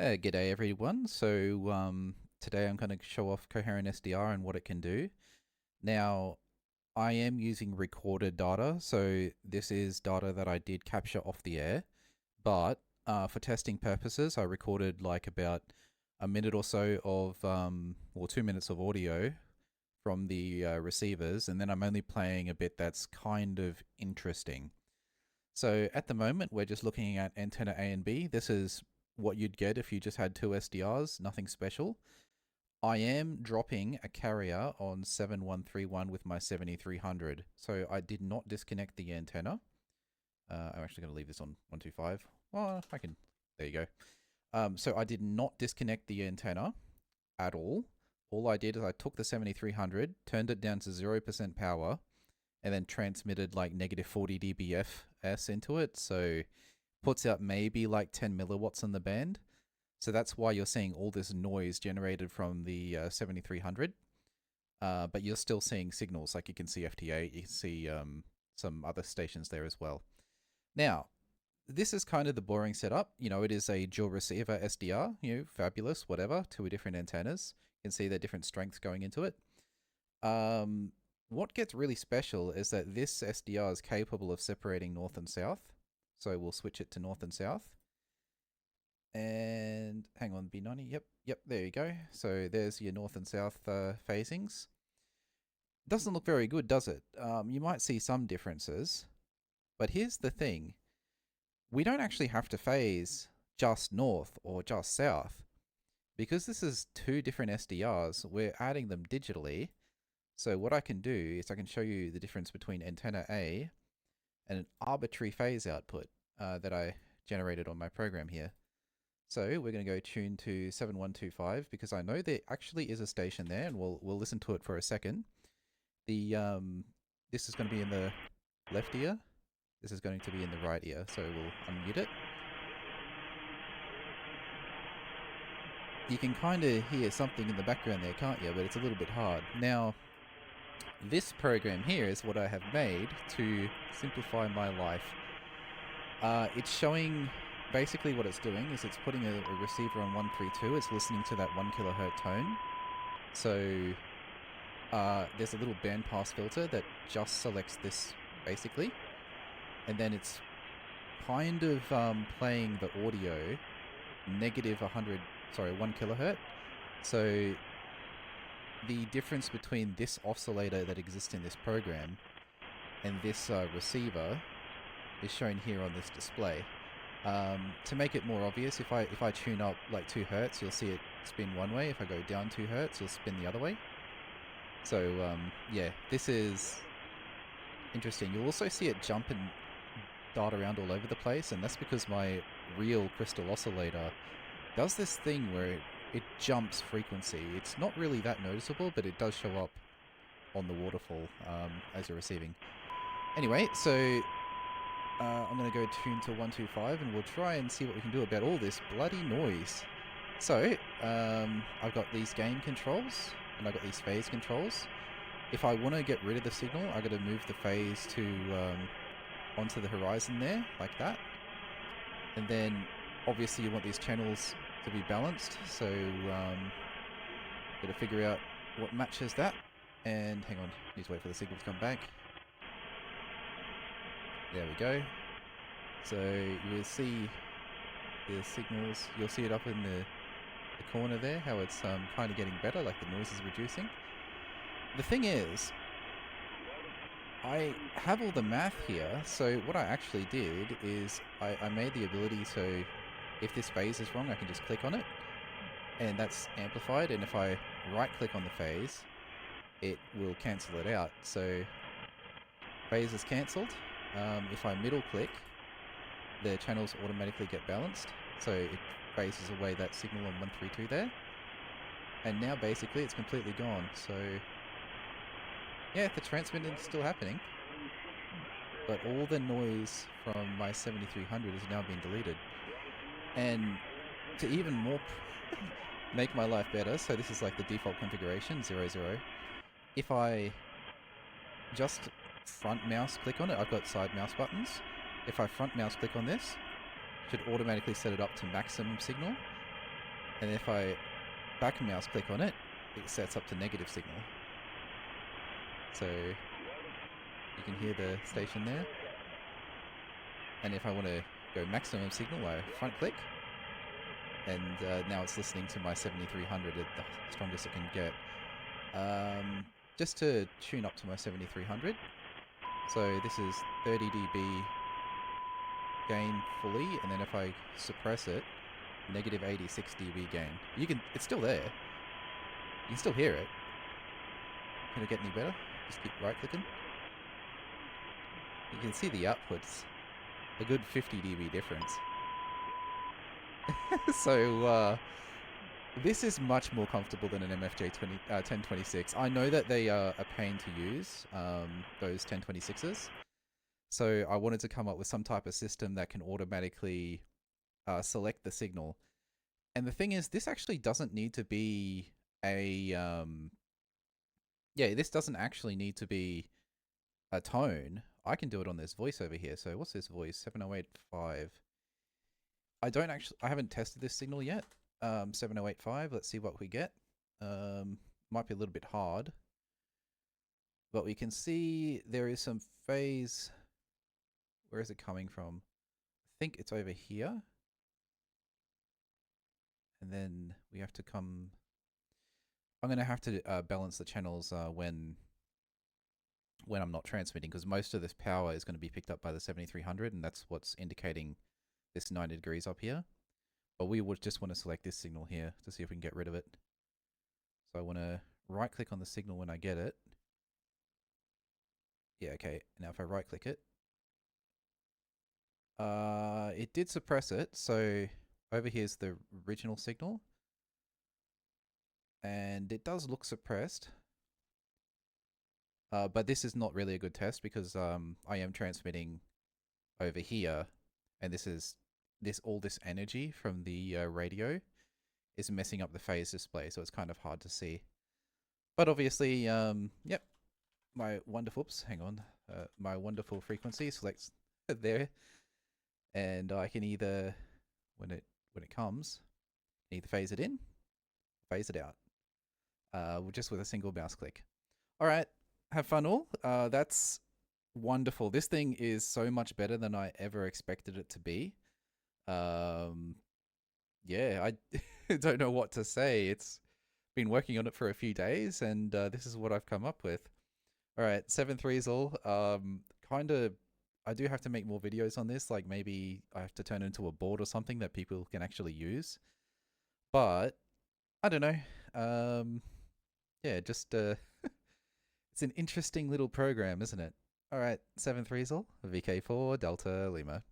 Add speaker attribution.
Speaker 1: G'day everyone. Today I'm going to show off CoherentSDR and what it can do. Now, I am using recorded data, so this is data that I did capture off the air, but for testing purposes, I recorded like about a minute or so of, or 2 minutes of audio from the receivers, and then I'm only playing a bit that's kind of interesting. So at the moment, we're just looking at antenna A and B. This is what you'd get if you just had two SDRs, nothing special. I am dropping a carrier on 7131 with my 7300. So I did not disconnect the antenna. I'm actually going to leave this on 125. Well, I can, there you go. So I did not disconnect the antenna at all. All I did is I took the 7300, turned it down to 0% power, and then transmitted like negative 40 dBFS into it. So puts out maybe like 10 milliwatts in the band. So that's why you're seeing all this noise generated from the 7300. But you're still seeing signals, like you can see FTA, you can see some other stations there as well. Now, this is kind of the boring setup. You know, it is a dual receiver SDR, fabulous, whatever, two different antennas. You can see the different strengths going into it. What gets really special is that this SDR is capable of separating north and south. So we'll switch it to north and south. And hang on, B90, yep, there you go. So there's your north and south phasings. Doesn't look very good, does it? You might see some differences. But here's the thing. We don't actually have to phase just north or just south. Because this is two different SDRs, we're adding them digitally. So what I can do is I can show you the difference between antenna A and an arbitrary phase output that I generated on my program here. So we're going to go tune to 7125 because I know there actually is a station there, and we'll listen to it for a second. This is going to be in the left ear. This is going to be in the right ear, so we'll unmute it. You can kind of hear something in the background there, can't you? But it's a little bit hard. Now, this program here is what I have made to simplify my life. It's showing, basically what it's doing is it's putting a receiver on 132, it's listening to that 1 kilohertz tone. So there's a little bandpass filter that just selects this basically. And then it's kind of playing the audio negative 1 kilohertz. So the difference between this oscillator that exists in this program and this receiver is shown here on this display. To make it more obvious, if I tune up like 2 Hertz, you'll see it spin one way. If I go down 2 Hertz, you'll spin the other way. So yeah, this is interesting. You'll also see it jump and dart around all over the place, and that's because my real crystal oscillator does this thing where it jumps frequency. It's not really that noticeable, but it does show up on the waterfall as you're receiving. Anyway, so I'm going to go tune to 125 and we'll try and see what we can do about all this bloody noise. So I've got these gain controls and I've got these phase controls. If I want to get rid of the signal, I've got to move the phase to onto the horizon there, like that. And then obviously you want these channels to be balanced, so got to figure out what matches that. And hang on, need to wait for the signal to come back. There we go. So you will see the signals, you'll see it up in the corner there, how it's kind of getting better, like the noise is reducing. The thing is, I have all the math here, so what I actually did is I made the ability so if this phase is wrong, I can just click on it, and that's amplified, and if I right click on the phase, it will cancel it out. So phase is cancelled. If I middle click, the channels automatically get balanced, so it phases away that signal on 132 there, and now basically it's completely gone. So yeah, the transmitting is still happening, but all the noise from my 7300 is now being deleted. And to even more make my life better, so this is like the default configuration, 00. If I just front mouse click on it, I've got side mouse buttons. If I front mouse click on this, it should automatically set it up to maximum signal. And if I back mouse click on it, it sets up to negative signal. So you can hear the station there. And if I want to go maximum signal, I front click. And now it's listening to my 7300 at the strongest it can get. Just to tune up to my 7300. So this is 30 dB gain fully, and then if I suppress it, negative 86 dB gain. You can, it's still there. You can still hear it. Can it get any better? Just keep right clicking. You can see the outputs. A good 50 dB difference. So this is much more comfortable than an MFJ 1026. I know that they are a pain to use, those 1026s. So I wanted to come up with some type of system that can automatically select the signal. And the thing is, this actually doesn't need to be a... this doesn't actually need to be a tone. I can do it on this voice over here. So what's this voice? 7085. I haven't tested this signal yet. 7085, let's see what we get. Might be a little bit hard. But we can see there is some phase. Where is it coming from? I think it's over here. And then we have to come... I'm going to have to balance the channels when I'm not transmitting, because most of this power is going to be picked up by the 7300, and that's what's indicating this 90 degrees up here. But we would just want to select this signal here to see if we can get rid of it. So I want to right click on the signal when I get it. Yeah, okay. Now if I right click it, it did suppress it. So over here's the original signal. And it does look suppressed. But this is not really a good test because I am transmitting over here, and all this energy from the radio is messing up the phase display, so it's kind of hard to see. But obviously, yep, my wonderful frequency selects there, and I can either, when it comes, either phase it in, phase it out, just with a single mouse click. All right. Have fun all. That's wonderful. This thing is so much better than I ever expected it to be. Yeah, I don't know what to say. It's been working on it for a few days, and this is what I've come up with. All right, 7.3's all. I do have to make more videos on this. Like maybe I have to turn it into a board or something that people can actually use. But I don't know. Yeah, just it's an interesting little program, isn't it? All right, 7.3's all. VK4 Delta Lima.